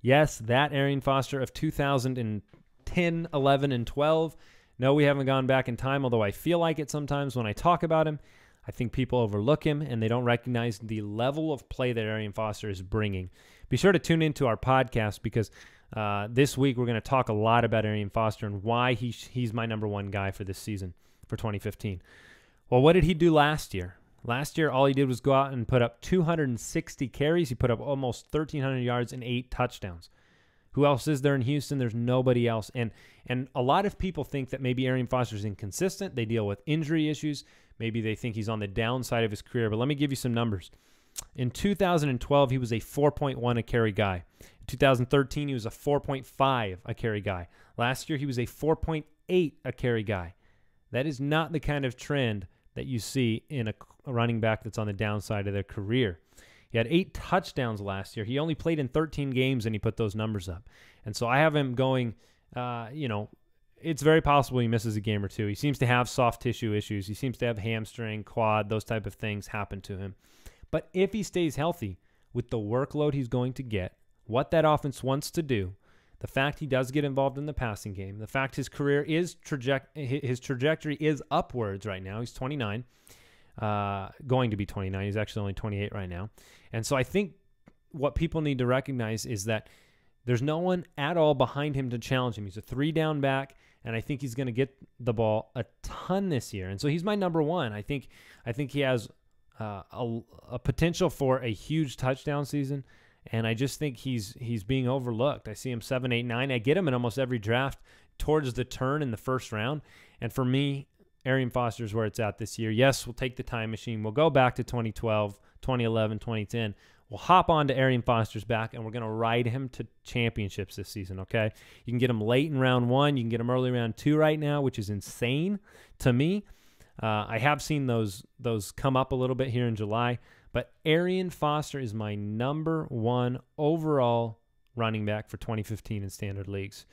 Yes, that Arian Foster of 2010, 11, and 12. No, we haven't gone back in time, although I feel like it sometimes when I talk about him. I think people overlook him, and they don't recognize the level of play that Arian Foster is bringing. Be sure to tune into our podcast because this week we're going to talk a lot about Arian Foster and why he's my number one guy for this season, for 2015. Well, what did he do last year? Last year, all he did was go out and put up 260 carries. He put up almost 1,300 yards and 8 touchdowns. Who else is there in Houston? There's nobody else. And a lot of people think that maybe Arian Foster's inconsistent. They deal with injury issues. Maybe they think he's on the downside of his career. But let me give you some numbers. In 2012, he was a 4.1 a carry guy. In 2013, he was a 4.5 a carry guy. Last year, he was a 4.8 a carry guy. That is not the kind of trend that you see in a running back that's on the downside of their career. He had 8 touchdowns last year. He only played in 13 games, and he put those numbers up. And so I have him going, it's very possible he misses a game or two. He seems to have soft tissue issues. He seems to have hamstring, quad, those type of things happen to him. But if he stays healthy with the workload he's going to get, what that offense wants to do, the fact he does get involved in the passing game, the fact his career is his trajectory is upwards right now. He's 29, going to be 29. He's actually only 28 right now. And so I think what people need to recognize is that there's no one at all behind him to challenge him. He's a 3-down back, and I think he's going to get the ball a ton this year. And so he's my number one. I think he has a potential for a huge touchdown season. And I just think he's being overlooked. I see him 7, 8, 9. I get him in almost every draft towards the turn in the first round. And for me, Arian Foster is where it's at this year. Yes, we'll take the time machine. We'll go back to 2012, 2011, 2010. We'll hop on to Arian Foster's back, and we're going to ride him to championships this season, okay? You can get him late in round 1. You can get him early round 2 right now, which is insane to me. I have seen those come up a little bit here in July. But Arian Foster is my number one overall running back for 2015 in standard leagues.